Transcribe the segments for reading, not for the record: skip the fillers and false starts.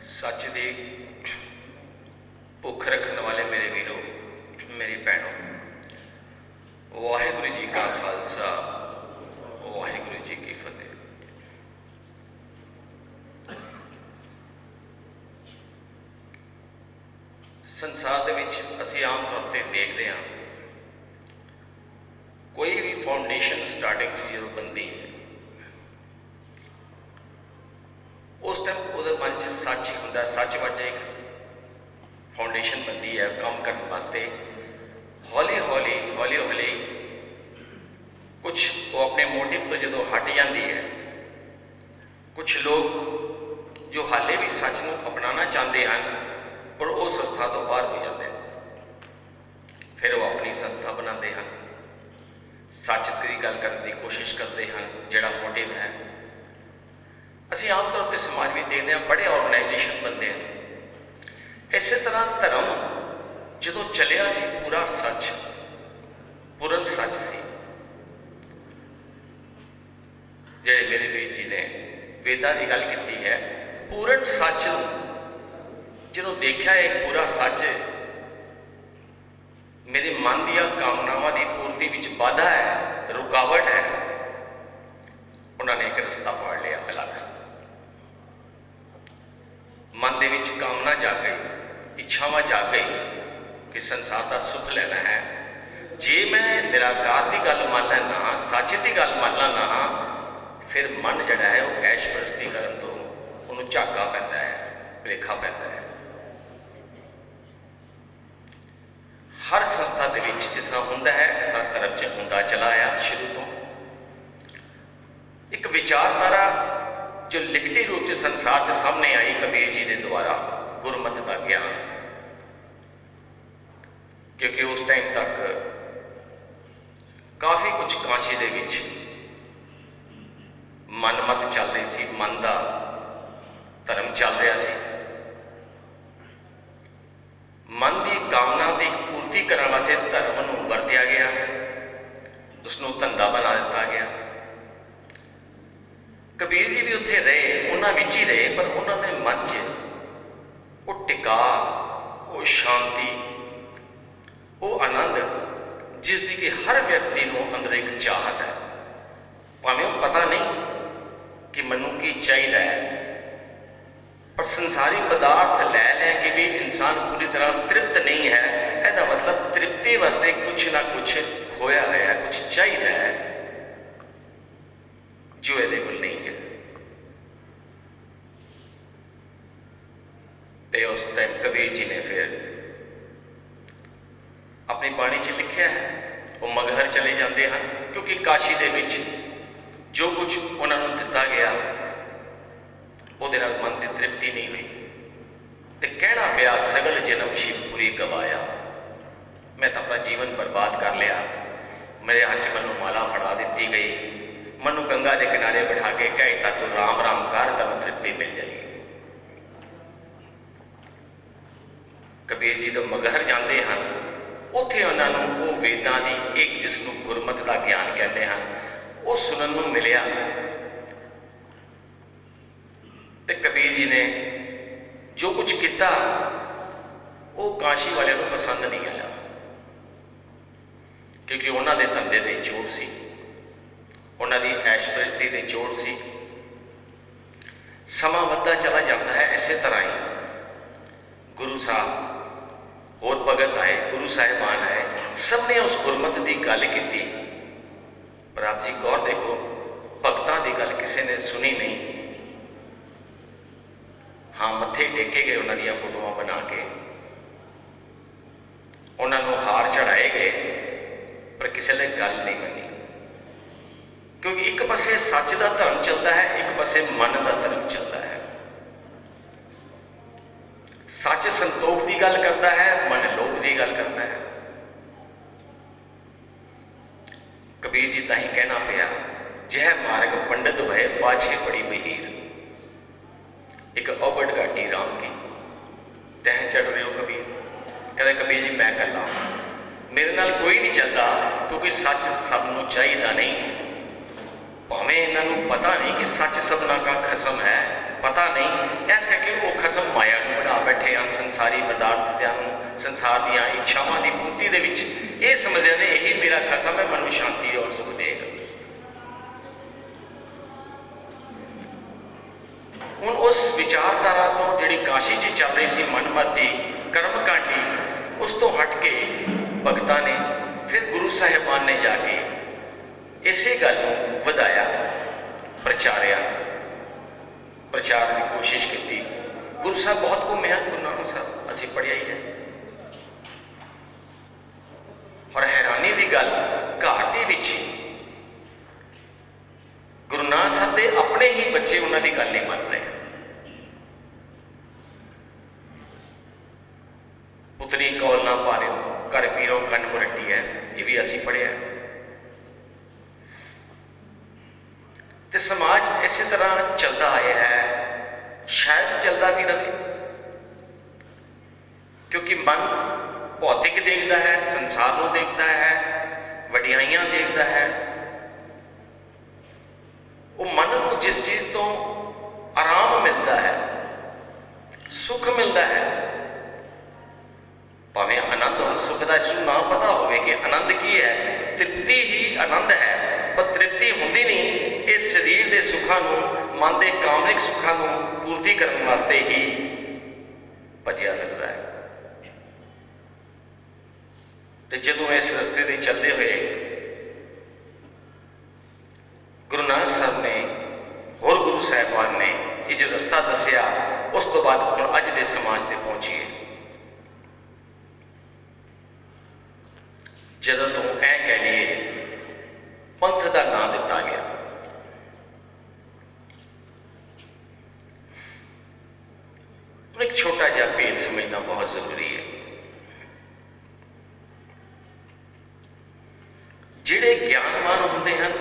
सच की भुख रखने वाले मेरे वीरों, मेरी भैनों, वाहिगुरु जी का खालसा, वाहिगुरु जी की फतेह। संसार दे विच असीं आम तौर पर देखते हैं, कोई भी फाउंडेशन स्टार्टिंग जो बनती है उस टाइम वो मन च सच ही होंदा, सच वास्ते एक फाउंडेशन बनती है काम करने वास्ते। हौली हौली हौली हौली कुछ वो अपने मोटिव तो जो हट जाती है, कुछ लोग जो हाले भी सच को अपनाना चाहते हैं पर वो संस्था तो बाहर हो जाते हैं, फिर वो अपनी संस्था बनाते हैं, सच की गल करने की कोशिश करते हैं जोड़ा मोटिव है। असीं आम तौर पर समाज में देखते हैं बड़े ऑर्गेनाइजेशन बनते हैं। इस तरह धर्म जो चलिया सी पूरा सच, पूर्ण सच सी, जेडे मेरे वीर जी ने वेदां की गल की है, पूर्ण सच जो देखा एक पूरा सच मेरे मन दिया कामनावां की पूर्ति विच बाधा है, रुकावट है, उन्होंने एक रस्ता फाड़ लिया अलग। मन दे विच कामना जाग गई, इच्छावां जाग गई कि संसार का सुख लेना है। जे मैं निराकार की गल मान लेना, सच की गल मान लेना, फिर मन जड़ा है वो ऐश परस्ती करन तो उन्होंने झाका पैंदा है, भुलेखा पैंदा है। हर संस्था दे विच जिस तरह हुंदा है ऐसा धर्म च हुंदा चला आया शुरू तो। एक विचारधारा जो लिखती रूप से संसार के सामने आई कबीर जी के द्वारा, गुरमत का ज्ञान, क्योंकि उस टाइम तक काफ़ी कुछ काशी दे विच मनमत चल रही सी, मन का धर्म चल रहा सी। मन की कामना की पूर्ति करने वास्ते धर्म को वरत्या गया, उसनों धंधा बना दिता गया। कबीर जी भी उत्थे रहे, उन्होंने विच ही रहे, पर उन्होंने मन च वो टिका, वो शांति, वो आनंद जिसकी कि हर व्यक्ति को अंदर एक चाहत है। भावें वो पता नहीं कि मैनू की चाहिए है, पर संसारी पदार्थ लै के भी इंसान पूरी तरह तृप्त नहीं है। इसका मतलब तृप्ति वास्ते कुछ ना कुछ खोया है, कुछ चाहिए है जो ये कोल नहीं है। तो उस टाइम कबीर जी ने फिर अपनी बाणी च लिखा है, वो मगहर चले जाते हैं, क्योंकि काशी दे विच जो कुछ उन्होंने दिता गया उहदे नाल मन की तृप्ति नहीं हुई, तो कहना पिया सगल जन्म शिवपुरी गवाया। मैं तो अपना जीवन बर्बाद कर लिया, मेरे हाथ च मैनू माला फड़ा दी गई, मनु गंगा के किनारे बिठा के कहता तू राम राम कर, तेन तृप्ति मिल जाएगी। कबीर जी तो मगहर जाते हैं, उत्थे उन्होंने वो वेदां की एक जिसनों गुरमत का ज्ञान कहते हैं वो सुनन नूं मिलिया। तो कबीर जी ने जो कुछ किया वो काशी वाले को पसंद नहीं आया, क्योंकि उन्होंने धंधे ते चोट सी, उन्होंने ऐश परस्ती की चोट सी। समा बढ़ता चला जाता है, इस तरह ही गुरु साहब होर भगत आए, गुरु साहिबान आए, सब ने उस गुरमत की गल की, पर आप जी गौर देखो भगतों की गल किसी ने सुनी नहीं। हाँ, मत्थे टेके गए उन्होंने फोटोआं बना के, उन्होंने हार चढ़ाए गए, पर किसी ने गल नहीं बनी। क्योंकि एक पासे सच का धर्म चलता है, एक पासे मन का धर्म चलता है। सच संतोख की गल करता है, मन लोभ की गल करता है। कबीर जी ताही कहना पिया, जह मार्ग पंडित भय पाछे पड़ी बहीर, एक औगड़ घाटी राम की तह चढ़ रहे हो कबीर। कहते कबीर जी मैं कला, मेरे नाल कोई नहीं चलता, क्योंकि सच सबनों चाहिए नहीं। भावें इन्हों पता नहीं कि सच सबना का खसम है, पता नहीं, इस करके वो खसम माया को बना बैठे हैं, संसारी पदार्थों, संसार दीयां इच्छावां की पूर्ति दे विच ये समझते हैं यही मेरा खसम है, मनु शांति और सुख देगा। हुण उस विचारधारा तो जिहड़ी काशी च चल रही सी मनमती कर्मकांडी, उस तो हट के भगतां ने फिर गुरु साहिबान ने जाके इसे गल नूं वधाया, प्रचारिया, प्रचार की कोशिश की। गुरु साहब बहुत घूमे हैं, गुरु नानक साहब असीं पढ़िया ही है। और हैरानी की गल, घर दे विच गुरु नानक साहब के अपने ही बच्चे उन्होंने गल नहीं मान रहे। पुतरी कौल ना पा रहे हो, घर पीरों कन मुरटी है, ये भी असीं पढ़िया। तो समाज इसी तरह चलता आया है, शायद चलता भी रहे, क्योंकि मन भौतिक देखता है, संसार को देखता है, वडियाइयां देखता है। वो मन को जिस चीज तो आराम मिलता है, सुख मिलता है, भावें आनंद और सुख का इसू ना पता हो कि आनंद की है, तृप्ति ही आनंद है, पर तृप्ति होंदी नहीं। इस शरीर के सुखों को, मन के कामनिक सुखों को पूर्ति करने वास्ते ही भजिया सकता है। तो जदों इस रस्ते से चलते हुए गुरु नानक साहब ने होर गुरु साहिबान ने ये जो रस्ता दसिया, उस तो बाद हम अज के समाज से पहुंचीए। जदों तो ऐ कह लिए पंथ का नाम दिता गया, एक छोटा जिहा भेद समझना बहुत जरूरी है। जिहड़े ज्ञानवान होंदे हैं,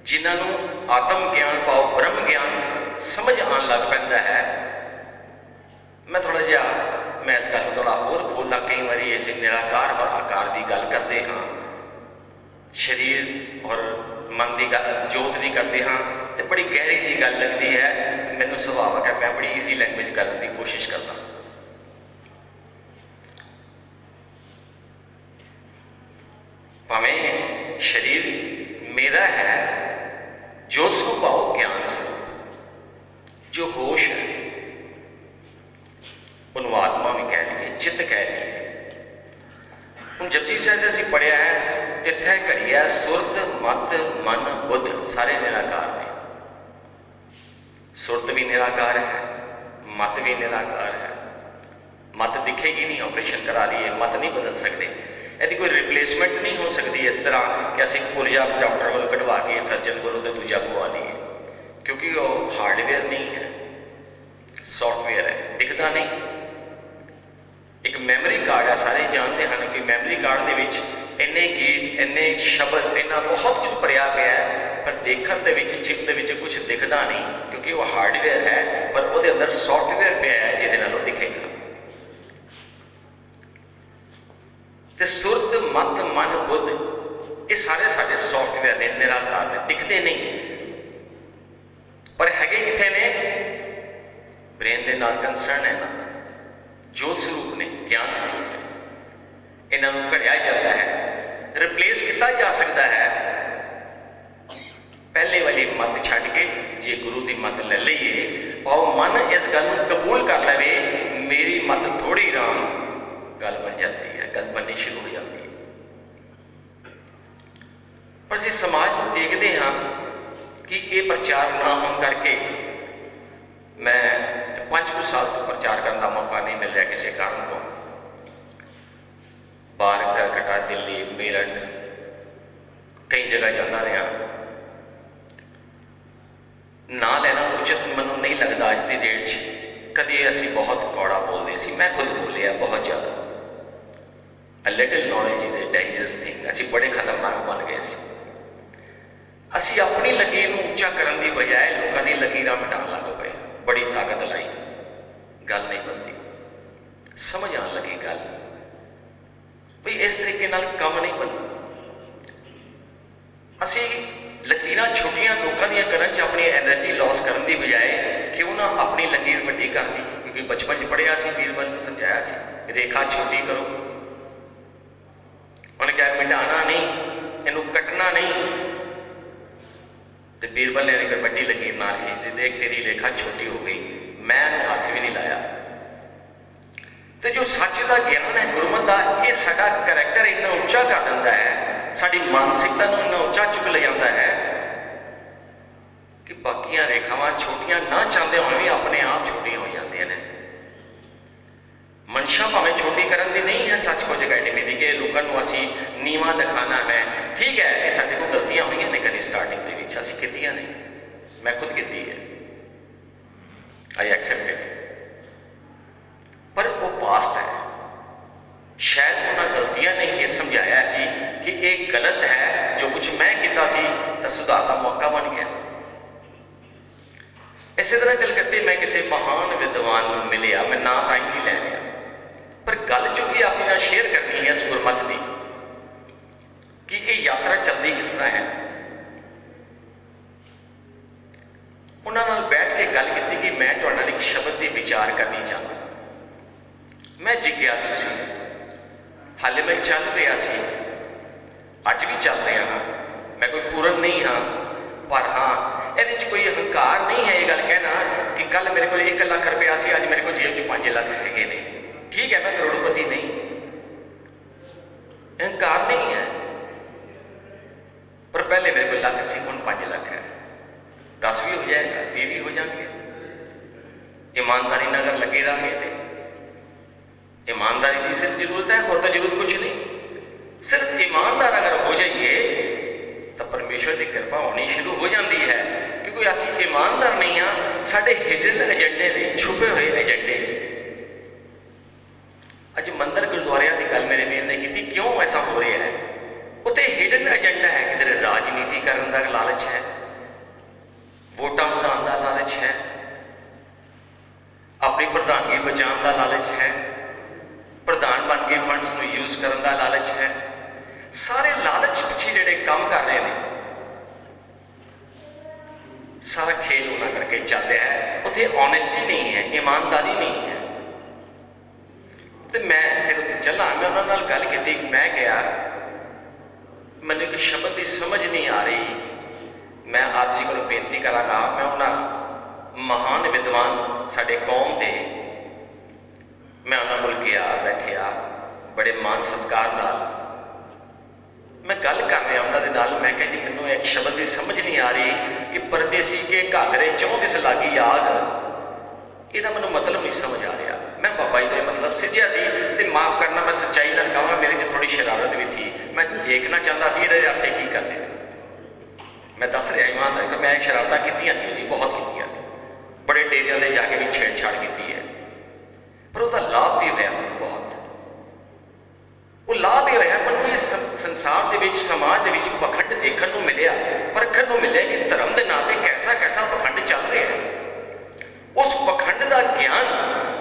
जिन्होंने आत्म ज्ञान भाव ब्रह्म ज्ञान समझ आन लग पैंदा है, मैं थोड़ा जिहा मैं इस गल थोड़ा होर खोलदा। कई बारी इस निराकार और आकार की गल करते हाँ, शरीर और मन की गल जोत की करते हाँ, तो बड़ी गहरी जी गल लगती है। मैनू सुभावक है, मैं बड़ी ईजी लैंग्वेज करने की कोशिश करता। भावें शरीर मेरा है, जो स्वभाव ज्ञान स्वरूप जो होश है, उन्होंने आत्मा भी कह लीए, चित्त कह लीए। हम जपजी साहिब से असीं पढ़िया है, तिथै घड़िया सुरत मत मन बुद्ध सारे निराकार ने। सुरत भी निराकार है, मत भी निराकार है। मत दिखेगी नहीं, ऑपरेशन करा लिए मत नहीं बदल सकते, यदि कोई रिप्लेसमेंट नहीं हो सकती। इस तरह कि असीं पुरजा डॉक्टर वालों कढ़वा के सर्जन कोलों तो दूजा पवा लीए, क्योंकि वो हार्डवेयर नहीं है, सॉफ्टवेयर है, दिखता नहीं। एक मैमरी कार्ड है, सारे जानते हैं कि मैमरी कार्ड के इन्ने गीत, इन्ने शब्द, इन्ना बहुत कुछ भरिया गया है, पर देखने के चिप के कुछ दिखता नहीं, क्योंकि वो हार्डवेयर है, पर वो अंदर सॉफ्टवेयर पे है जिहदे नाल वो दिखेगा। तो सुरत मत मन बुद्ध ये सारे सारे सॉफ्टवेयर ने, निराकार ने, दिखते नहीं, पर हैगे किथे ने? ब्रेन के नाल कंसर्न है ना, जोत स्वरूप ने, ज्ञान स्वरूप ने। इन्हों घड़िया जाता है, रिप्लेस किया जा सकता है पहले वाली मत छड़ के, जे गुरु की मत ले लीए और मन इस गल कबूल कर लवे, मेरी मत थोड़ी राम, गल बन जाती है, गल बननी शुरू हो जाती है। पर जिस समाज को देखते हाँ कि ये प्रचार ना होने करके, मैं 5 साल तो प्रचार करने का मौका नहीं मिल रहा किसी कारण को, बाहर कलकत्ता, दिल्ली, मेरठ कई जगह जाता रहा। ना लेना उचित मैनू नहीं लगता अज की डेट कभी असी बहुत कौड़ा बोलते सी, मैं खुद बोलिया बहुत ज़्यादा। A little knowledge is a dangerous thing, असी बड़े खतरनाक बन गए सी। असी अपनी लकीर को उच्चा करने की बजाय लोगों की लकीर मिटाने लग पे, बड़ी ताकत लाई, गल नहीं बनती, समझ आन लगी गल भाई इस तरीके नाल काम नहीं बनता। असी लकीर छोटिया लोगों दी करन च अपनी एनर्जी लॉस करने की बजाय क्यों ना अपनी लकीर वड्डी कर दी, क्योंकि बचपन च पढ़िया सी, बीरबल ने समझाया सी रेखा छोटी करो। उन्हें कहा मिटाना नहीं, इनू कटना नहीं। तो बीरबल ने एक वड्डी लकीर नाल खींच दी, देख तेरी रेखा छोटी हो गई, मैं हाथ भी नहीं लाया। तो जो सच का ज्ञान है गुरमत का, ये साडा करैक्टर इन्ना उच्चा कर दिंदा है, साडी मानसिकता नूं इन्ना उच्चा चुक ले जाता है कि बाकियां रेखावां छोटियां ना चाहते हुए भी अपने आप छोटियां हो जांदियां ने। मंशा भावें छोटी करन दी नहीं है सच कुछ अकैडमी की, कि लोगों को असी नीवा दिखाना है। ठीक है, ये साडे कोल गलतियां हुई ने कभी स्टार्टिंग दे विच, असीं कीतियां ने, मैं खुद कीती है, आई एक्सेप्ट इट। पर वो पास्ट है, शायद उन्होंने गलतियां ने ये समझाया सी कि ये गलत है, जो कुछ मैं किया सी तो सुधार का मौका बन गया। इसी तरह कलकत्ते मैं किसी महान विद्वान को मिलिया, मैं ना टाइम नहीं लै रहा, पर गल जो कि अपने शेयर करनी है इस गुरमत की, कि ये यात्रा चलती किस तरह है। उन्होंने बैठ के गल की कि मैं तुहाडे नाल एक शब्द की विचार करनी चाहता। मैं जिज्ञासु सी, हाले मैं चल रहा सी, अज भी चल रहा हाँ, मैं कोई पूर्ण नहीं हाँ, पर हाँ ये कोई अहंकार नहीं है ये गल कहना कि कल मेरे को 1 लाख रुपया सी, अज मेरे को जेब च 5 लाख है ने। ठीक है, मैं करोड़पति नहीं, अहंकार नहीं है, पर पहले मेरे को लाख सी, हुण 5 लाख है, 10 भी हो जाएगा, 20 भी हो जाएंगे। ईमानदारी न अगर लगे रहेंगे तो ईमानदारी की सिर्फ जरूरत है, और तो जरूरत कुछ नहीं। सिर्फ ईमानदार अगर हो जाइए तो परमेश्वर की कृपा होनी शुरू हो जाती है, क्योंकि असी ईमानदार नहीं हाँ, साडे हिडन एजेंडे ने, छुपे हुए एजेंडे। अज मंदिर गुरुद्वारिया की गल मेरे वीर ने की, क्यों ऐसा हो रहा है? उत्ते हिडन एजेंडा है, किधर राजनीति करने का लालच है, वोटां वधाउण का लालच है, अपनी प्रधानगी बचाने का लालच है, प्रधान बन के फंड्स को यूज करने का लालच है। सारे लालच पिछे जिहड़े काम कर रहे हैं, सारा खेल उन्होंने करके चल रहा है। उत्थे ऑनेस्टी नहीं है, ईमानदारी नहीं है। तो मैं फिर उत्थे चला, मैं उन्होंने नाल गल की, मैं कहा मैंने एक शब्द की समझ नहीं आ रही, मैं आप जी को बेनती करांगा। मैं उन्होंने महान विद्वान साडे कौम के, मैं उन्होंने कोल गया, बैठिया बड़े मान सत्कार नाल मैं गल कर रहा उन्होंने नाल। मैं कहा जी मैनू एक शब्द की समझ नहीं आ रही कि परदेसी के घाघरे चौं किस लागी आग, यदा मैनू मतलब नहीं समझ आ रहा। मैं बाबा जी तो यह मतलब सीधिया सी, ते माफ़ करना मैं सच्चाई ना कहा, मेरे च थोड़ी शरारत भी थी, मैं देखना चाहता सी ये हथे की करने। मैं दस रहा ईमानदारी कि मैं शरारतां कीतियां नहीं जी, बहुत कीतियां, बड़े डेरिया से जाके भी छेड़छाड़ की है, पर उसका लाभ भी होया बहुत। वो लाभ यह होया मैं इस संसार के विच, समाज के विच पखंड देखने को मिले, परखण को मिले कि धर्म के नाम पर कैसा कैसा पखंड चल रहा है। उस पखंड का ज्ञान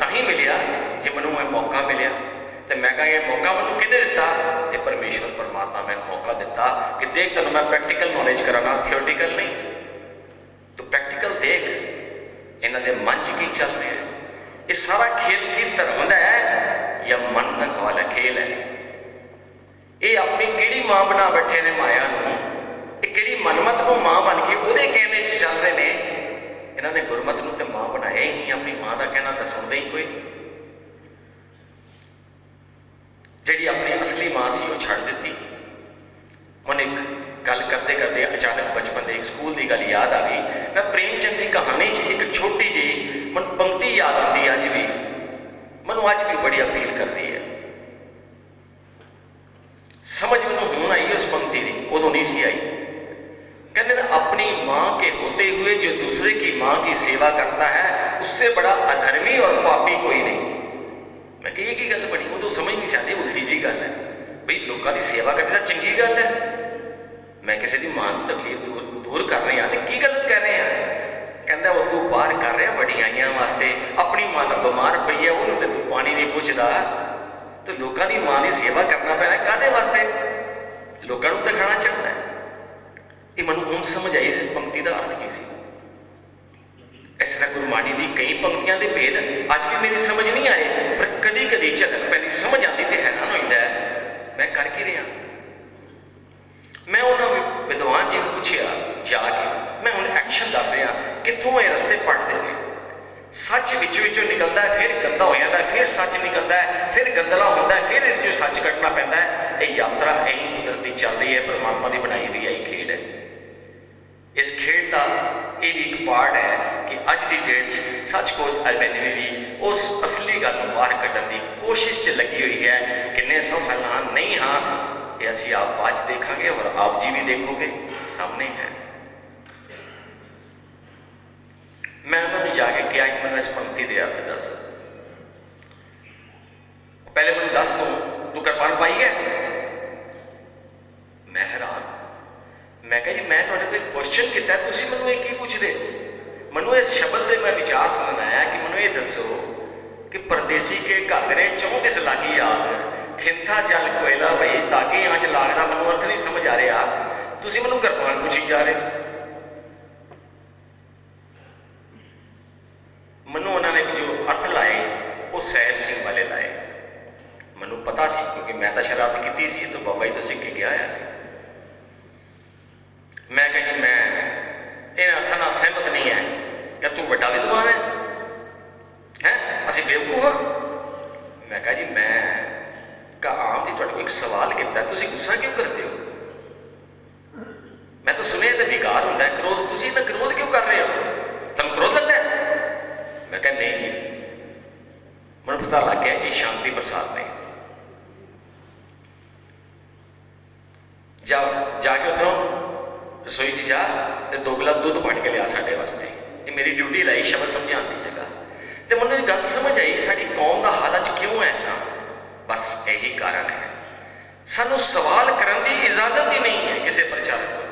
ताही मिलिया जो मैं यह मौका मिले। तो मैं कहा यह मौका मैं किहने दिता? ये परमेश्वर परमात्मा मैं मौका दिता कि देख तेन मैं प्रैक्टिकल नॉलेज कराना, थियोरटिकल नहीं। तो प्रैक्टिकल देख इन्हों के मन च की चल रहा है। ये सारा खेल की धर्म का है या मन का खवाल है, खेल है। ये अपनी किहड़ी मां बना बैठे ने माया नूं, किहड़ी मनमत को मां बन के उहदे कहने चल रहे हैं। इन्होंने गुरमत नूं ते मां बनाया ही नहीं, अपनी मां का कहना तो सुनते ही कोई। जिहड़ी अपनी असली मां सी वो छड्ड दित्ती। हुण एक गल करते करते अचानक बचपन के एक स्कूल की गल याद आ गई। मैं प्रेमचंद की कहानी च एक छोटी जी मन पंक्ति याद आती, अज भी मैं अज भी बड़ी अपील कर रही है। समझ मैनूं हुण आई उस पंक्ति की, उदों नहीं सी आई। कहते हैं अपनी माँ के होते हुए जो दूसरे की माँ की सेवा करता है उससे बड़ा अधर्मी और पापी कोई नहीं। मैं कही ये की गल बनी, वो तो समझ नहीं चाहती, वो जी गल है बई लोगों की सेवा करनी तो चंगी गल है। मैं किसी की मां की तकलीफ दूर कर रहे हैं तो की गलत कर रहे हैं? कहता वो तू बाहर कर रहे हैं वड्डियाइयां वास्ते, अपनी मां तो बीमार पई है उन्होंने तू पानी नहीं पुछदा, तो लोगों की मां की सेवा करना पैना काहदे वास्ते? लोगों को दिखाना चाहता है। ये मैं हूँ समझ आई इस पंक्ति का अर्थ की सी। इस तरह गुरबाणी की है। ये यात्रा यही कुदरती चल रही है, परमात्मा की बनाई हुई यही खेड है। इस खेड का ये भी एक पार्ट है कि अज की डेट सच कुछ अरविंद भी उस असली गल को बाहर कढ़न की कोशिश च लगी हुई है। किन्ने सफल हाँ नहीं हाँ ये असी आप बाद देखांगे और आप जी भी देखोगे, सामने है। मैं उन्होंने जाके कहा कि मैंने इस पंक्ति के अर्थ दस। पहले मैं दस तू कृपान पाई है। मैं हैरान, मैं कहा जी मैं थोड़े कोई क्वेश्चन किया, तुम मैं ये की पूछते। मैं इस शब्द से मैं विचार सुनन आया कि मैं ये दसो कि परदेसी के घाघरे चौं किस लागी आग, खिंथा जल कोयला भाई तागे आँच लागदा, मैं अर्थ नहीं समझ आ रहा। तुम मैं कृपान पूछी जा रहे। मनु उन्होंने जो अर्थ लाए वो सैर सिंह वाले लाए। मैं पता सी क्योंकि मैं तो शरारत की सी, तो बाबा जी तो सीख के गया आया सी। मैं कहा जी मैं इन अर्थां नाल सहमत नहीं है। क्या तू वड्डा विद्वान है असीं बेवकूफ हाँ? मैं कहा जी मैं आम जी तुहाडे कोल एक सवाल किया, तुसीं गुस्सा क्यों करते हो? मैं तो सुनिया तो विकार होंदा है क्रोध, तुसीं इन्ना क्रोध क्यों कर रहे हो? तुहानूं क्रोध लगता है? मैं कहा नहीं जी, मैं पता लग गया ये शांति प्रसाद ने। जाके उतों रसोई च जा तो 2 गिलास दूध बन के लिया साढ़े वास्ते। ये मेरी ड्यूटी लाई शब्द समझाने की जगह। तो मैंने एक गल समझ आई साड़ी कौम का हाल अज क्यों ऐसा। बस यही कारण है, सानू सवाल करने की इजाजत ही नहीं है किसी प्रचारक को।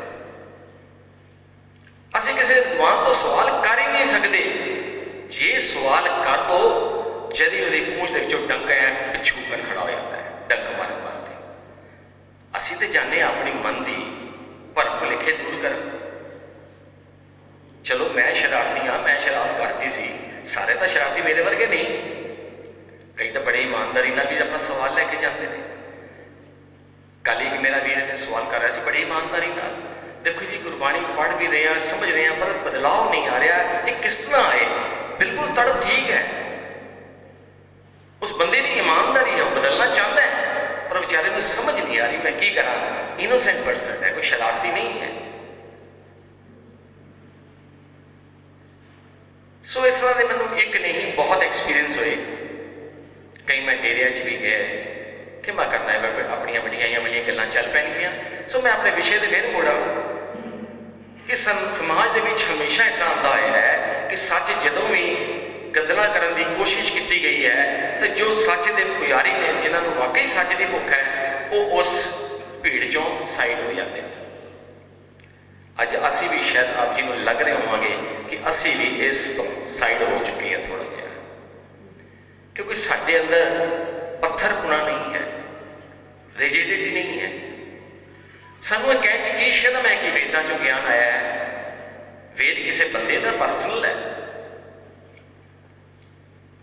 असीं किसी विद्वान तो सवाल कर ही नहीं सकते। जे सवाल कर दो जदी वो पूंछ के विचों डंक है पिछू कर खड़ा हो जाता है डंक मारने वास्ते। असीं तो जाने अपनी मन की भरम भुलेखे दूर कर। चलो मैं शरारती हाँ, मैं शरारत करती सी, सारे तो शरारती मेरे वर्गे नहीं। कई तो बड़े ईमानदारी भी अपना सवाल लैके जाते हैं। कल एक मेरा वीर इतने सवाल कर रहा है बड़ी ईमानदारी नाल। देखो जी गुरबाणी पढ़ भी रहे हैं, समझ रहे हैं, पर बदलाव नहीं आ रहा। ये किस तरह आए? बिल्कुल तड़प ठीक है, उस बंदे की ईमानदारी है, वो बदलना चाहता है, पर बेचारे को समझ नहीं आ रही मैं की करा। इनोसेंट पर्सन है, कोई शरारती नहीं है। सो इस तरह के मैंने एक नहीं बहुत एक्सपीरियंस हुए। कई मैं डेरिया च भी गया कि मैं करना है फिर अपन वड्डिया वाली गल्लां चल पैणगियां। सो मैं अपने विषय से फिर मुड़ा कि समाज के हमेशा ऐसा आता है कि सच जदों भी गंदला करने की कोशिश की गई है तो जो सच के पुजारी ने जिन्होंने वाकई सच की भुख है वो उस भीड़ चों साइड हो जाते हैं। अज असी भी शायद आप जी को लग रहे होवांगे कि असी भी इस तो साइड हो चुके हैं थोड़ा जिहा, क्योंकि साडे अंदर पत्थरपुना नहीं है, रिजिडिटी नहीं है। सानू कहने की शर्म है कि वेदां चों ज्ञान आया है। वेद किसी बंदे का पर्सनल है।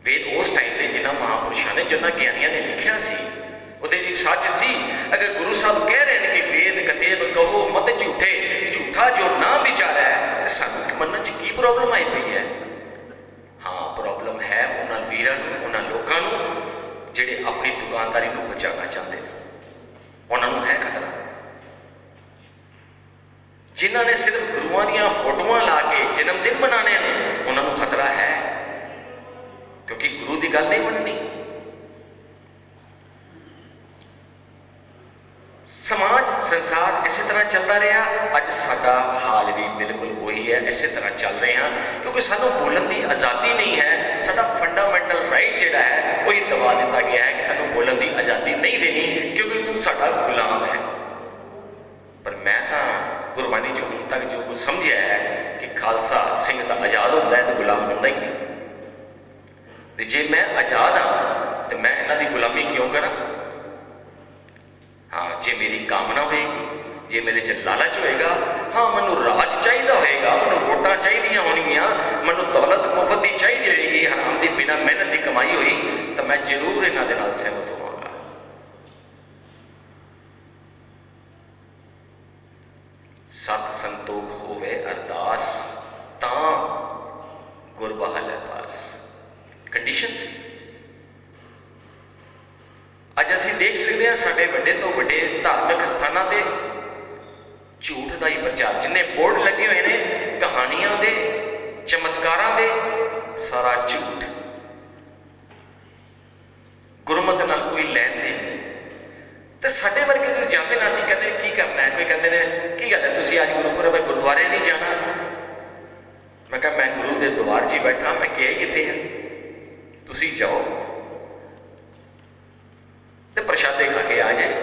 वेद उस टाइम से जिन्होंने महापुरुषों ने जिन्होंने ज्ञानियों ने लिखा सी उहदे विच सच सी। अगर गुरु साहब कह रहे हैं कि वेद कतेब कहो मत झूठे, झूठा जो ना विचारा है तो सानू मनन च की प्रॉब्लम आई पई है? हाँ प्रॉब्लम है उन्होंने वीरां नूं, उन्होंने लोगों नूं जिहड़े अपनी दुकानदारी को बचाना चाहते हैं। उन्होंने है खतरा। जिन्होंने सिर्फ गुरुआं दीयां फोटोआं ला के जन्मदिन मनाने ने उन्होंने खतरा है, क्योंकि गुरु की गल नहीं मननी। समाज संसार इसी तरह चलता रहा। अज साडा हाल भी बिल्कुल वही है, इसी तरह चल रहे हैं, क्योंकि सानू बोलने की आज़ादी नहीं है। साडा फंडामेंटल राइट जिहड़ा है वो ही दबा दिता गया है कि तैनूं बोलने की आज़ादी नहीं देनी क्योंकि तू साडा गुलाम है। पर मैं तो गुरबाणी जो हुण तक जो कुछ समझिया है कि खालसा सिंह तो आज़ाद होंदा है तो गुलाम होंदा ही नहीं। जे मैं आज़ाद हाँ तो मैं इन्हां दी गुलामी क्यों करा? हाँ जे मेरी कामना होएगी, जे मेरे च लालच होएगा, हाँ मैनू राज चाहिए होएगा, मैनू वोटां चाहिए होणगियां, मैनू दौलत मुफ्त की चाहिए होएगी, हराम की बिना मेहनत की कमाई हुई, तो मैं जरूर इन्हां दे नाल सहमत होवांगा। सत संतोख होवे अरदास तां गुर बहाल है पास। कंडीशन सी। अज असीं देख सकते हैं साडे वड्डे तो तो वड्डे धार्मिक स्थानों से झूठ का ही प्रचार, जिन्ने बोर्ड लगे हुए हैं कहानियां दे चमत्कारां दे, सारा झूठ, गुरमत नाल कोई लैन देन नहीं। तो साडे वर्गे जो जाते ना, असीं कहते की करना है, कोई कहते हैं की गल है तुसीं अज गुरुपुरब है गुरुद्वारे नहीं जाना। मैं कहा मैं गुरु के द्वार 'च ही बैठा, मैं गया कित्थे हां, तुसीं जाओ तो प्रशादे खा के आ जाए।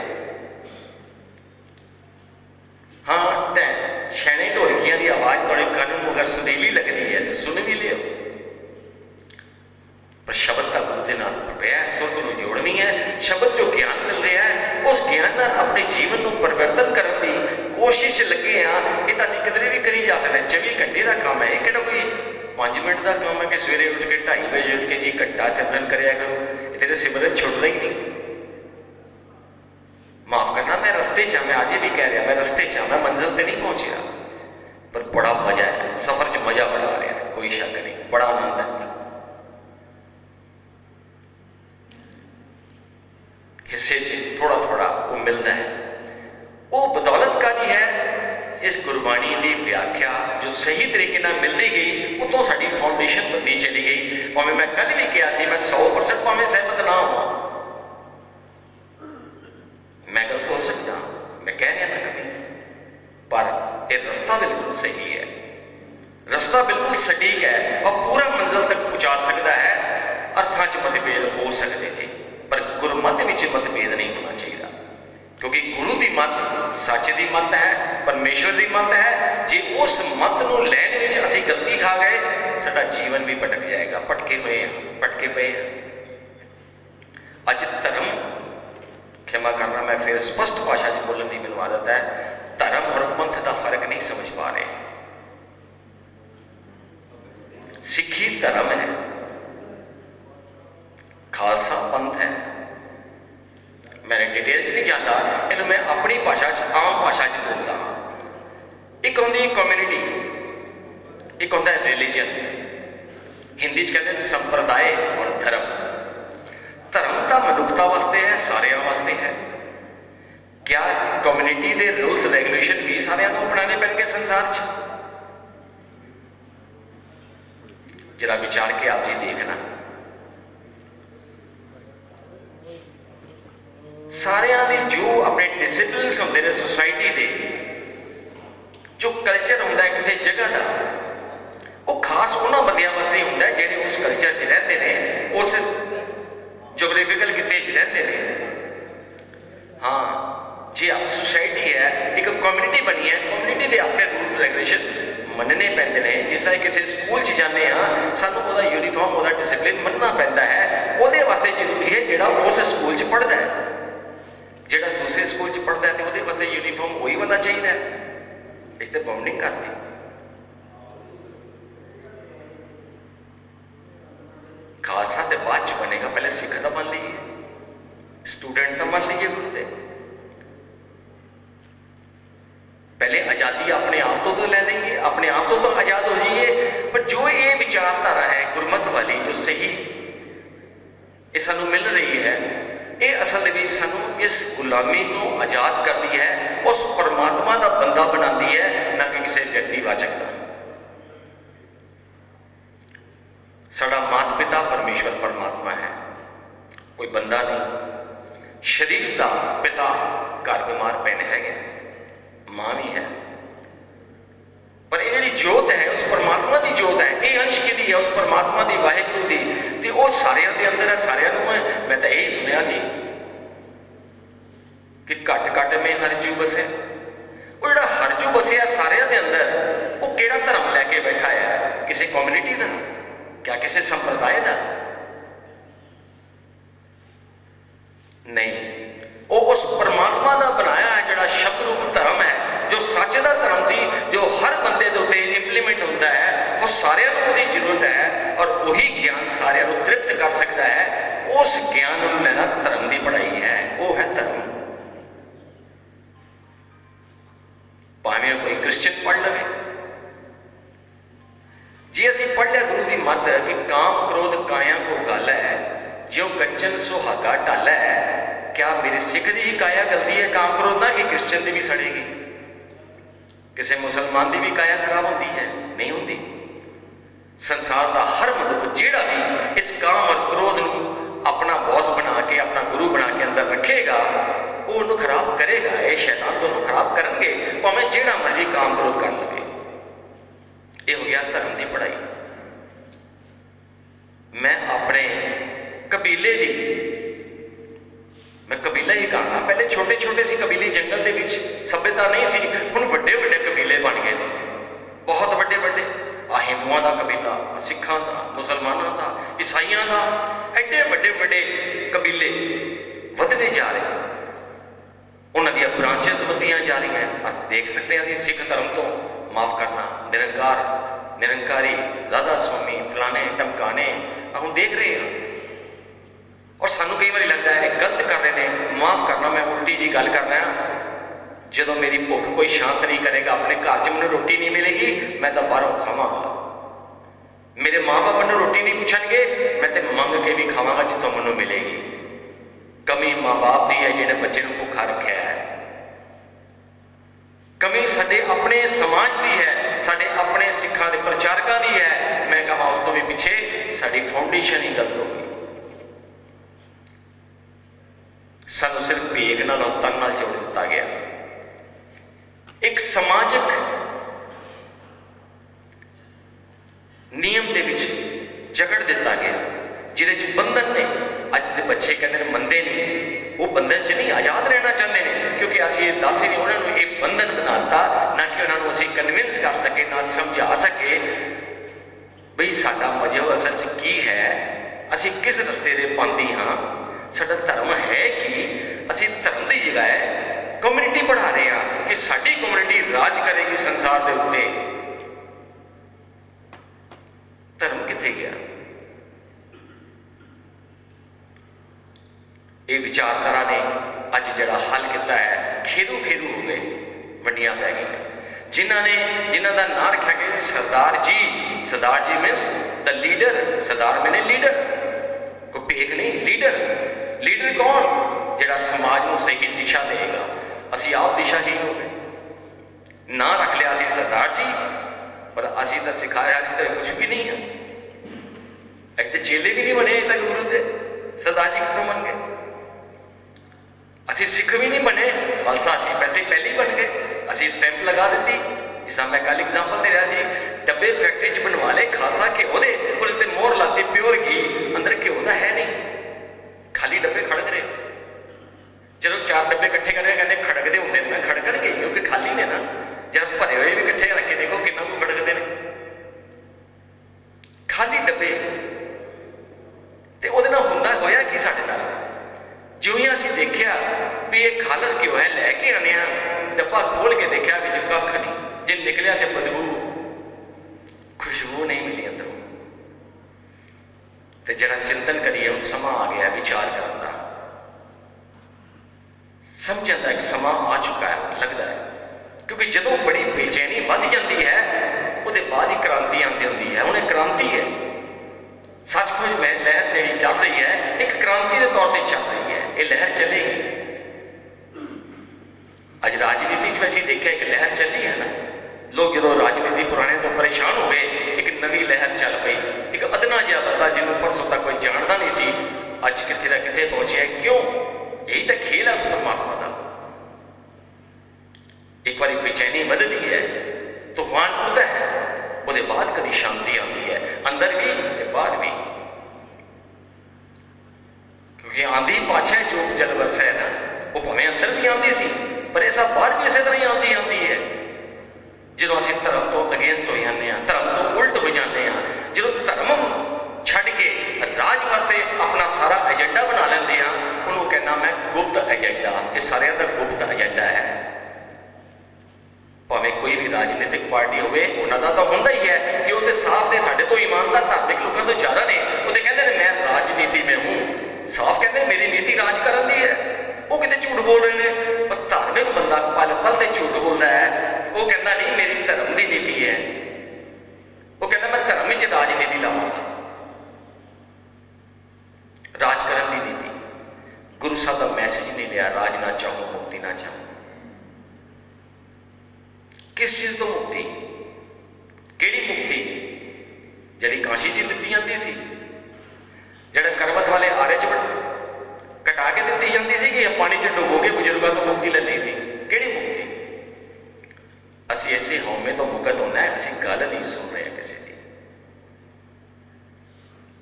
हाँ छैने ढोलकियां की आवाज़ थोड़े कान नूं अगर सुरीली लगती है तो सुन भी लियो, पर शब्द का गुरु के नाल पिया, सुरत नूं जोड़नी है। शब्द जो ज्ञान मिल रहा है उस ज्ञान नाल अपने जीवन को परिवर्तन करने की कोशिश लगे हाँ। ये तो असीं किधरे भी करी जा सकते, 24 घंटे का काम है, ये किहड़ा कोई 5 मिनट का काम है कि सवेरे उठ के 2:30 बजे उठ के जी घंटा सिमरन करिया करो। इतने सिमरन छुटता ही नहीं। माफ करना मैं रस्ते च, मैं आज भी कह रहा मैं रस्ते च, मैं मंजिल पर नहीं पहुंचा, पर बड़ा मजा है, सफर च मजा बड़ा आ रहा है, कोई शक नहीं, बड़ा आनंद है। हिस्से च थोड़ा थोड़ा वो मिलता है। वो बदौलत का ही है इस गुरबाणी की व्याख्या जो सही तरीके नाल मिलती गई, उतों साडी फाउंडेशन बनती चली गई। भावें मैं कल भी कहा सी, मैं 100% भावें सहमत ना हो, मैं गलत हो सकता, मैं कह रहा मैं कभी, पर यह रास्ता बिल्कुल सही है, रास्ता बिल्कुल सटीक है और पूरा मंजिल तक पहुंचा सकता है। अर्थां च मतभेद हो सकते हैं पर गुरमत विच मतभेद नहीं होना चाहिए, क्योंकि गुरु की मत सच की मत है, परमेश्वर की मत है। जे उस मत नूं लैण विच असीं गलती खा गए, साडा जीवन भी भटक जाएगा। भटके हुए हैं, भटके पे हैं। अज धर्म, क्षमा करना मैं फिर स्पष्ट भाषा च बोलने की मैनूं आदत है, धर्म और पंथ का फर्क नहीं समझ पा रहे। सिक्खी धर्म है, खालसा पंथ है। मैं डिटेल च नहीं जाता, इन्हू मैं अपनी भाषा आम भाषा च बोलता। एक होंदी कम्यूनिटी, एक होंदा रिलीजन, हिंदी च कहते हैं संप्रदाय और धर्म। धर्म तो मनुखता वास्ते है, सारे वास्ते है। क्या कम्यूनिटी के रूल्स रेगूलेशन भी सारे को अपनाने पैणगे संसार च? जरा विचार के आप जी देखना, सारिया दे जो अपने डिसिपलिन्स होंदे ने सोसाइटी दे, जो कल्चर होंदा है किसी जगह का, वो खास उन्होंने बंदियां वास्ते होंदा है जिहड़े उस कल्चर च रहिंदे ने, उस जोग्राफिकल किते च रहिंदे ने। हाँ, जे आप सोसाइटी है, एक कम्यूनिटी बनी है, कम्यूनिटी के अपने रूल्स रेगूलेशन मनने पैंदे ने। जिस तरह किसी स्कूल च जाने सानू उहदा यूनीफॉर्म, उहदा डिसिपलिन मनना पैंदा है। उहदे वास्ते जरूरी है जिहड़ा उस स्कूल च पढ़दा है, जिहड़ा दूसरे स्कूल च पढ़ता है तो उहदे वास्ते यूनीफॉर्म वही वाला चाहिए। इस ते बाउंडिंग करती। खालसा तो बाद च बनेगा, पहले सिख तो बन लीजिए, स्टूडेंट तो बन लीजिए गुरु दे। पहले आज़ादी अपने आप तो ले लेंगे, अपने आप तो आज़ाद हो जाइए। पर जो ये विचारधारा है गुरमत वाली, जो सही ये सानू मिल रही है, ये असल में सानू इस गुलामी तो आज़ाद करती है, उस परमात्मा का बंदा बनाती है, ना कि किसी व्यक्तिवाचक का। साडा माता पिता परमेश्वर परमात्मा है, कोई बंदा नहीं। शरीर का पिता घर बीमार पैन है, मां भी है, पर ये जी जोत है उस परमात्मा की जोत है। ये अंश की है उस परमात्मा की, वाहिगुरु की, तो वह सारिया के अंदर है, सारिया है। मैं तो यही सुनिया सी कि घट घट में हरजू बसे। वो जो हरजू बसिया सारिया के अंदर, वो केड़ा धर्म लैके बैठा है? किसी कम्यूनिटी का, क्या किसी संप्रदाय का? नहीं, वो उस परमात्मा का बनाया है जोड़ा शब्द रूप धर्म है, जो सच का धर्म सी, जो हर बंदे के उत्ते इंप्लीमेंट होता है। वो सारिया को उसकी जरूरत है और वही ज्ञान सारिया को तृप्त कर सकता है। उस ज्ञान को लेना धर्म की पढ़ाई है, वो है धर्म। भावें कोई क्रिश्चियन पढ़ लवे, जे असीं पढ़ लिया गुरु की मत कि काम क्रोध काया को गल है, ज्यों कंचन सुहागा ढल है, क्या मेरे सिख की ही काया गलती है काम क्रोध ना, कि क्रिश्चियन की भी सड़ेगी, किसी मुसलमान की भी काया खराब होती है? नहीं होती। संसार का हर मनुख जिहड़ा भी इस काम और क्रोध को अपना बॉस बना के, अपना गुरु बना के अंदर रखेगा, वो उन्होंने खराब करेगा। ये शैतान दोनों खराब करेंगे, भावें जिहड़ा मर्जी काम क्रोध कर लवे। ये हो गया धर्म की पढ़ाई। मैं अपने कबीले की, मैं कबीला ही कहना, पहले छोटे छोटे सी कबीले जंगल के विच, सभ्यता नहीं सी, हुण वड्डे वड्डे कबीले बन गए ने, बहुत वड्डे वड्डे। आ हिंदुओं का कबीला, सिखां का, मुसलमानों का, ईसाइयों का, एडे वड्डे वड्डे कबीले वधदे जा रहे हैं, उन्होंने ब्रांचेस वधियां जा रही हैं। अस देख सकते हैं, असीं सिख धर्म तो माफ़ करना, निरंकार, निरंकारी, राधा स्वामी, फलाने टमकाने हम देख रहे हैं। और सानू कई बार लगता है गलत कर रहे हैं, माफ़ करना, मैं उल्टी जी गल कर रहा। जो मेरी भुख कोई शांत नहीं करेगा, अपने घर च मैंने रोटी नहीं मिलेगी, मैं तो बाहरों खावांगा। मेरे माँ बाप मैंने रोटी नहीं पूछणगे, मैं तो मंग के भी खावांगा जितों मैनू मिलेगी। कमी माँ बाप की है जिन्हें बच्चे को भुखा रखा है, कमी साडे अपने समाज की है, साडे अपने सिखां दे प्रचारकों की है। मैं कहा उस तो भी पिछे साडी फाउंडेशन ही गलत हो गई। सानू सिर्फ भेग नाल और तन नाल जोड़ दिता गया। एक समाजिक नियम दे विच जगड़ दिता गया, जिहदे बंधन ने। अज के बच्चे कहते हैं मनते नहीं, वो बंधन च नहीं, आज़ाद रहना चाहते हैं, क्योंकि असीं ये दस ही नहीं उन्होंने ये बंधन बनाता, ना कि उन्होंने असीं कन्विंस कर सके, ना समझा सके बई साडा मजहब असल च की है, असीं किस रस्ते दे पांदी हाँ, साडा धर्म है कि असीं धर्म की जगह कम्यूनिटी बढ़ा रहे हैं कि साडी कम्यूनिटी राज करेगी संसार के उत्ते। धर्म कित्थे गया? ये विचारधारा ने अज जिहड़ा हल किया है, खेरू खेरू हो गए, वंडियां पै गई। जिन्हां दा नाम रखा गया सरदार जी। सरदार जी मीनस द लीडर। सरदार मैंने लीडर, कोई भेख नहीं, लीडर। लीडर कौन? जिहड़ा समाज को सही दिशा देगा। असीं आप दिशाहीन हो गए, ना रख लिया असीं सरदार जी, पर असीं तो सिखाया अज तक कुछ भी नहीं है। अज तो चेले भी नहीं बने अज तक गुरु के, सरदार जी कितों बन गए? असीं सिख भी नहीं बने, खालसा असीं वैसे पहले ही बन गए। असीं स्टैंप लगा दी, जिस मैं कल एग्जाम्पल दे रहा सी, डब्बे फैक्ट्री च बनवा ले खालसा घ्यो दे, और मोहर लाती प्योर घी, अंदर घ्यो तो है नहीं, खाली डब्बे खड़क रहे। जो चार डब्बे इकट्ठे कर रहे कहते खड़कते होंगे, मैं खड़कणगे क्योंकि खाली ने ना, जब भरे हुए भी इकट्ठे रख के देखो कितना को खड़कते हैं, खाली डब्बे। तो वो होंदा होया कि साडे नाल, जिवें ही असीं देखिया भी ये खालस घ्यो है, लैके आने डब्बा खोल के देखा भी कख नहीं, जे निकलिया तो बदबू, खुशबू नहीं मिली अंदरों। तो जरा चिंतन करिए, हम समा आ गया विचार करने का, समझने का एक समा आ चुका है लगता है, क्योंकि जो बड़ी बेचैनी वध जाती है उसके बाद ही क्रांति आती होंगी है। उन्हें क्रांति है, सचमुच में लहर जी चल रही है, एक क्रांति के तौर पर चल रही है, ये लहर चलेगी। अज राजनीति वैसे देखा एक लहर चली है ना, लोग जो राजनीति पुराने तो परेशान हो गए, एक नवी लहर चल पई, एक अदना जिहा बंदा जिन्होंने परसों तक कोई जानता नहीं सी, अज कितने ना कितने पहुंचे। क्यों? यही तो खेल है उस परमात्मा का। एक बार बेचैनी बढ़ती है, तूफान उड़ता है, उसके बाद कभी शांति आती है, अंदर भी ते बाहर भी। क्योंकि आंधी पाछे जो जल बरसा है ना, वो भावें अंदर भी आती सी, पर ऐसा बाहर भी इस तरह ही आती है। जो असीं धर्म तो अगेंस्ट हो जाते हैं, धर्म तो उल्ट हो जाते हैं, जो धर्म छड्ड के राज वास्ते अपना सारा एजेंडा बना लेंदे हैं, उन्होंने कहना मैं गुप्त एजेंडा। ये सारे का गुप्त एजेंडा है। भावें कोई भी राजनीतिक पार्टी हो, उन्होंने तो होंदा ही है कि वो तो साफ ने, साढ़े तो ईमानदार धार्मिक लोगों तो ज़्यादा ने, वो तो कहते हैं मैं राजनीति में हूँ, साफ कहते हैं मेरी नीति राज करन दी है। वो कितने झूठ बोल रहे हैं, पर धार्मिक बंदा पल पल से झूठ बोलता है। वो कहता नहीं मेरी धर्म की नीति है, वो कहता मैं धर्म में राजनीति लावांगा, राज करन की नीति। गुरु साहब का मैसेज किस चीज़ तो मुक्ति? किहड़ी मुक्ति? जिहड़ी काशी जी दित्ती जाती सी, जिहड़ा करवत वाले आरे च कटा के दित्ती जाती सी, कि पानी च डुबो के बजुर्गों तो मुक्ति लैनी सी? किहड़ी मुक्ति? असी इसे हौमे तो मुकत होना है, असी गल नहीं सुन रहे किसी की।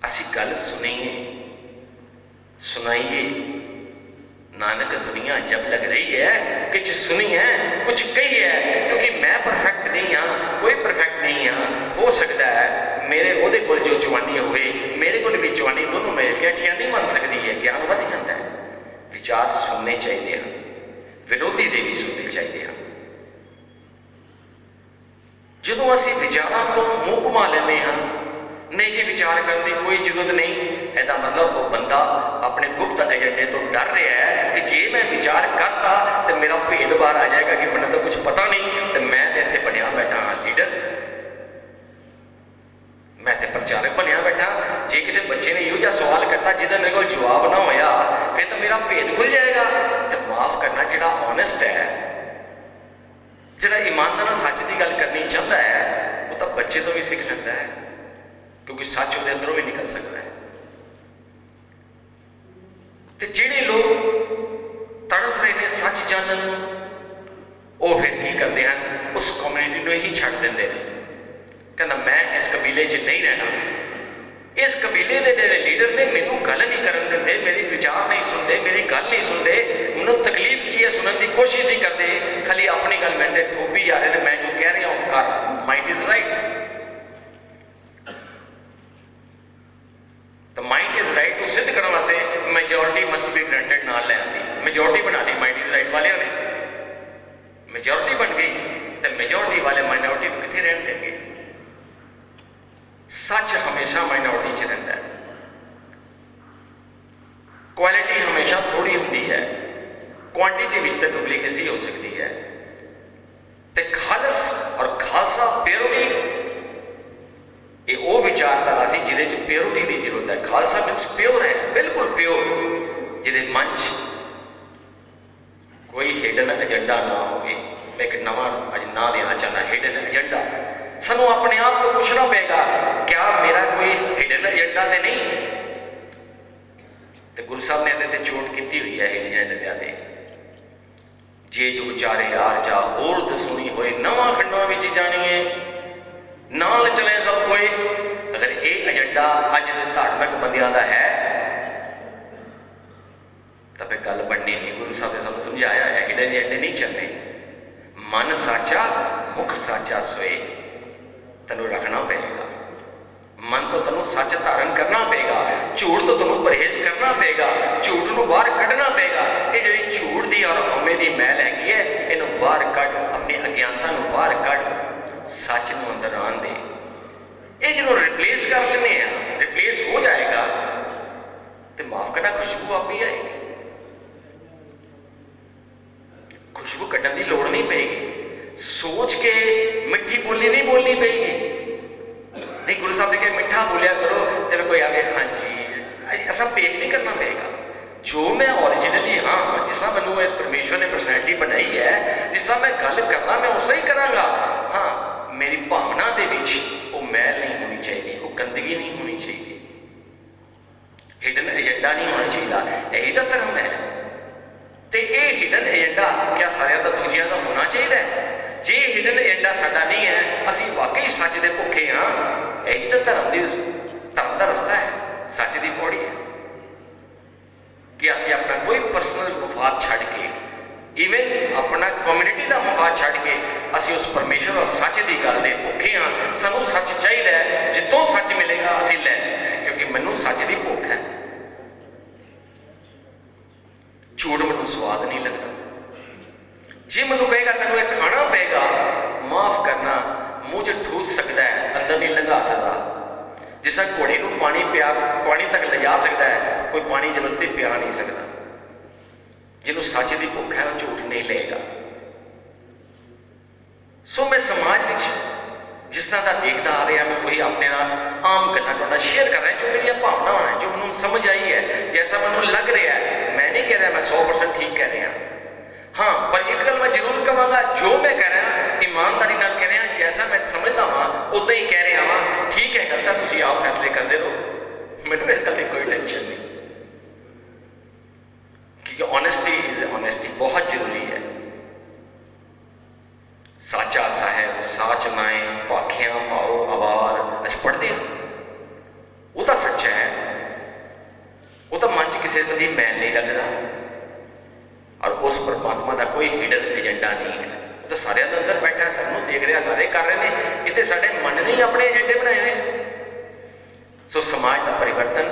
असी गल सुनीए, सुनाइए। नानक दुनिया जब लग रही है, कुछ सुनी है, कुछ कही है, क्योंकि मैं परफेक्ट नहीं हाँ, कोई परफेक्ट नहीं हाँ। हो सकता है मेरे ओहदे कोल जो जवानी होवे, मेरे कोल भी जवानी, दोनों मिल के अठियां नहीं बन सकती है। ज्ञान वध जाता है। विचार सुनने चाहिए हैं, विरोधी दे भी सुनने चाहिए हैं। जो असी विचारों तो मुँह घुमा लेने हाँ, नहीं जी विचार करने की कोई जरूरत नहीं, इसका मतलब वो बंदा अपने गुप्त एजेंडे तो डर रहा है कि जे मैं विचार करता तो मेरा भेद बाहर आ जाएगा, कि मैंने तो कुछ पता नहीं, तो मैं तो इतने बनया बैठा हाँ लीडर, मैं तो प्रचारक बनया बैठा। जे किसी बच्चे ने इहो जिहा सवाल करता जिहदा मेरे को जवाब ना होया, फिर तो मेरा भेद खुल जाएगा। तो माफ करना, जिहड़ा ऑनेस्ट है, जिहड़ा ईमानदार सच की गल करनी चाहता है, वो तो बच्चे तो भी सीख लेंदा है, क्योंकि सच उसके अंदरों भी निकल सकता है। तो जिहड़े लोग तड़फ रहे हैं सच जानन नूं, वो फिर की करते हैं, उस कम्यूनिटी को ही छड्ड देंदे ने। कहना मैं इस कबीले च नहीं रहना, इस कबीले के जिहड़े लीडर ने मैनूं गल नहीं करन दिंदे, मेरे विचार नहीं सुनते, मेरी गल नहीं सुनते, मैनूं तकलीफ की है सुनने की कोशिश नहीं करते, खाली अपनी गल मेरे ते थोपी जा रहे हैं, मैं जो कह रहा हूँ कर, माइट इज राइट। तो माइंड इज राइट को सिद्ध करने वास्ते मेजोरिटी मस्ट बी ग्रांटेड नाल ले आती, मेजोरिटी बना ली माइंड इज राइट वाले ने, मेजोरिटी बन गई, तो मेजोरिटी वाले माइनॉरिटी को कितने रहने देंगे? सच हमेशा माइनॉरिटी च रहता है, क्वालिटी हमेशा थोड़ी होती है, क्वांटिटी विच तो डुप्लीकेसी हो सकती है। तो खालस और खालसा प्योरिटी, ये वो विचारधारा सी जिहदे च प्योरिटी की जरूरत है। खालसा मीनस प्योर है, बिल्कुल प्योर, जिहदे मन च कोई हिडन एजेंडा ना होवे। मैं एक नवा अज ना देना चाहना, हिडन एजेंडा। सानू अपने आप तो पूछना पेगा, क्या मेरा कोई हिडन एजेंडा तो नहीं? तो गुरु साहब ने इहदे ते चोट की हुई है हिडन एजेंडा ते। जे जो विचारे यार जा होर दसूनी होए, नवा खंडों विच जाणीए, नाल चले सब कोई। अगर ये एजेंडा अज दे धार्मिक बंदियां दा है तो फिर गल बननी नहीं। गुरु साहब ने सानू समझाया है, हिडन एजेंडे नहीं चलने। मन साचा मुख साचा सोए, तेनों रखना पेगा। मन तो तेनों सच धारण करना पेगा, झूठ तो तेनों परहेज करना पेगा, झूठ नूं बाहर कढ़ना पेगा। ये जिहड़ी झूठ दी और हौमे दी मैल हैगी है, इनू बाहर कढ़, अपनी अज्ञानता नूं बाहर कढ़, सच नूं अंदर आन दे। ये जो रिप्लेस कर लेने, रिप्लेस हो जाएगा तो माफ करना खुशबू आप ही आएगी। खुशबू कढ़न की लोड़ नहीं पेगी, सोच के मिठी बोली नहीं बोलनी पेगी। नहीं, गुरु साहब ने कहा मिठा बोलिया करो, तेरे कोई आगे हाँ जी, ऐसा पेक नहीं करना पेगा। जो मैं ओरिजिनली हाँ, जिस तरह मैनू इस परमेश्वर ने पर्सनैलिटी बनाई है, जिस तरह मैं गल करना मैं उस ही करांगा। हाँ, मेरी भावना दे विच वो मैल नहीं होनी चाहिए, वो गंदगी नहीं होनी चाहिए, हिडन एजेंडा नहीं होना चाहिए। यही तो धर्म है। तो ये हिडन एजेंडा क्या सारिਆਂ ਦਾ दूजियां ਦਾ होना चाहिए? जे हिडन एजेंडा साडा नहीं है, असी वाकई सच दे भुखे हाँ, यही तो धर्म का रस्ता है, सच की पौड़ी है कि असी अपना कोई परसनल मफाद छड़ के, ईवन अपना कम्यूनिटी का मफाद छड़ के, असी उस परमेश्वर और सच की गल दे भुखे हाँ। सानू सच चाहिए, जितों सच मिलेगा असी लै लेना है, क्योंकि मैनू सच की भुख है। झूठ मैनू स्वाद नहीं लगता। जे मैनू कहेगा तेनों ये खाना पेगा, माफ करना, मुँह च ठूस सकता है, अंदर नहीं लंघा सकता। जिस तरह घोड़े को पानी पिया, पानी तक ले जा सकता है, कोई पानी जबरदस्ती पिया नहीं सकता। जिन्हों सच की भुख है वह झूठ नहीं लेगा। सो मैं समाज में जिस तरह का देखता आ रहा, मैं वही अपने आम गल्लां शेयर कर रहा है, जो मेरी भावना है, जो मैंने समझ आई है, जैसा मैंने लग रहा है। मैं नहीं कह रहा मैं 100% ठीक कह रहा हाँ, पर एक गल मैं जरूर कहूँगा, जो मैं कह रहा ईमानदारी जैसा मैं समझदा वां उदां ही कह रहा वां, ठीक है गलत है, तुसीं आप फैसले करते रहो, मैनूं इस गल की कोई टेंशन नहीं, क्योंकि ऑनेस्टी इज ऑनेस्टी बहुत जरूरी है। साचा साहब साच माए पाखियां पाओ अवार, अच्छा पढ़ते हैं वो तो सच्चा है, वो तो मन च किसी बंदी मैल नहीं लगता, और उस परमात्मा का कोई हिडन एजेंडा नहीं है, वो तो सारे अंदर बैठा, सबनों देख रहा, सारे कर रहे हैं, इतने साढ़े मन ने ही अपने एजेंडे बनाए हुए। सो समाज का परिवर्तन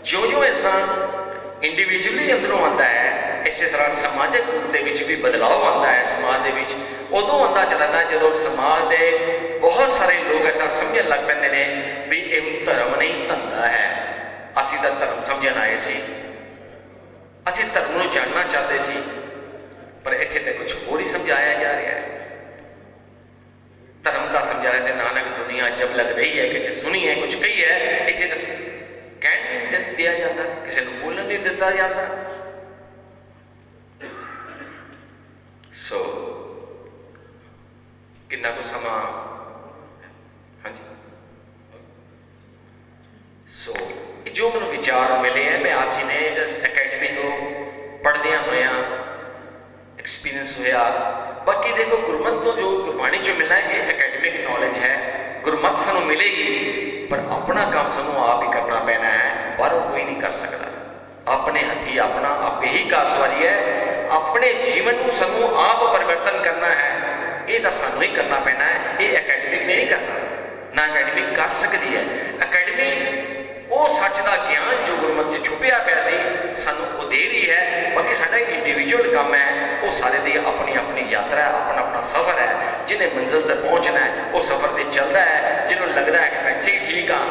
जो जो इस तरह इंडिविजुअली अंदरों आता है, इस तरह समाजिक रूप के भी बदलाव आता है समाज के, उदों आता चलता जो समाज के बहुत सारे लोग ऐसा समझन लग पैंदे ने भी ये धर्म नहीं धंधा है, असी तो धर्म समझन आए सी, असी धर्म को जानना चाहते सी, पर इत्थे तो कुछ होर ही समझाया जा रहा है। धर्म का समझाया से नानक दुनिया जब लग रही है, कुछ सुनी है कुछ कही है, इत्थे तो कहन नहीं दिया जाता, किसी को बोलन नहीं दिता जाता। सो कितना कुछ समा, हाँ जी, सो जो मैं विचार मिले हैं, मैं आप जी ने जिस अकेडमी तो पढ़दिया होया एक्सपीरियंस होया, बाकी देखो गुरमत तो जो गुरबाणी जो मिलना है ये एकेडमिक नॉलेज है, गुरमत सानू मिलेगी, पर अपना काम सानू आप ही करना पैना है, बाहरों कोई नहीं कर सकता, अपने हथी अपना आप यही कासवारी है, अपने जीवन को सानू आप परिवर्तन करना है, ये तो सानू ही करना पैना है, ये एकेडमिक ने नहीं करना, ना एकेडमिक कर सकती है। एकेडमी वो सच का ज्ञान जो गुरमत च छुपिया पाया सी सानू वो दे रही है, बाकी साडा इंडिविजुअल काम है, वो सारे दी अपनी अपनी यात्रा है, अपना अपना सफ़र है, जिन्हें मंजिल तक पहुँचना है वो सफ़र से चलता है, जिन्होंने लगता है कि मैं इत्थे ही ठीक हाँ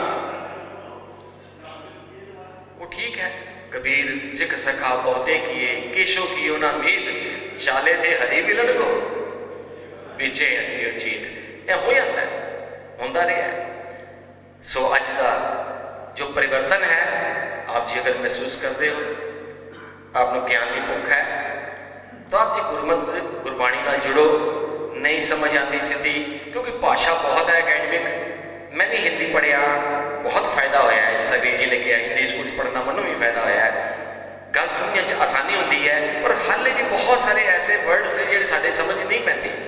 वो ठीक है। कबीर सिख सखा बहुते किए केशो कियो ना मीत, चाले थे हरी मिलन को बीचे हटियो चीत, यह हो जाता है, होंदा रहा है। सो अज का जो परिवर्तन है आप जी अगर महसूस करते हो, आपको ज्ञान की भुख है, तो आप जी गुरमत गुरबाणी नाल जुड़ो, नहीं समझ आती सीधी, क्योंकि भाषा बहुत है एकेडमिक, मैं भी हिंदी पढ़िया, बहुत फायदा होया है, जैसा वीर जी ने कहा हिंदी स्कूल पढ़ना मैनू भी फायदा होया है, गल समझने आसानी होती है, पर हाले भी बहुत सारे ऐसे वर्ड्स है जो साढ़े समझ नहीं पैंदे,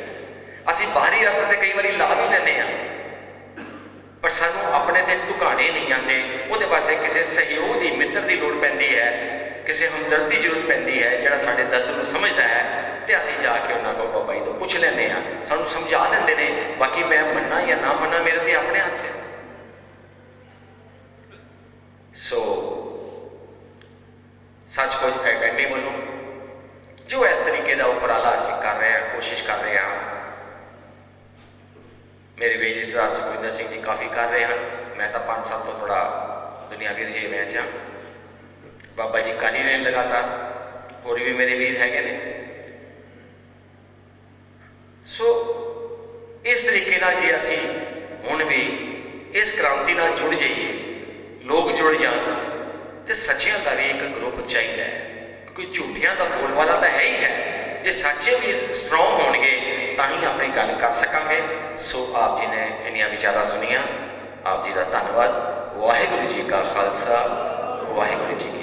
असी बाहरी अर्थ तो कई बार ला भी लैंदे आ, पर सानू अपने ते ढुकाने नहीं आते, वो वास्ते किसी सहयोग की मित्र की लोड़ पैंदी है, किसी हमदर्द की जरूरत पैंदी है, जिहड़ा साडे दर्द को समझदा है, तो असीं जाके उन्होंने को बाबा जी तो पूछ लैंदे आ, सानू समझा देंदे ने, बाकी मैं मन्ना या ना मन्ना मेरे ते अपने हाथ से। सो सच कुछ अकेडमी वालों जो इस तरीके का उपराला असीं कर रहे हैं, कोशिश कर रहे हैं, मेरे वीर सरदार सुखविंदर सिंह जी काफ़ी कर रहे हैं, मैं तो 5 साल तो थोड़ा दुनियावीर जी में चा, बाबा जी कर ही रहे लगातार, होर भी मेरे वीर है ने। सो इस तरीके जी असी हुण भी इस क्रांति नाल जुड़ जाइए, लोग जुड़ जान, तो सच्चियां का भी एक ग्रुप चाहिए है, क्योंकि झूठियां का बोलबाला तो है ही है, जे सच्चे भी स्ट्रोंग होणगे तां ही अपनी गल कर सकांगे। सो आप जी ने इन्नियां विचारां सुनिया, आप जी का धन्नवाद। वाहिगुरू जी का खालसा, वाहिगुरू जी की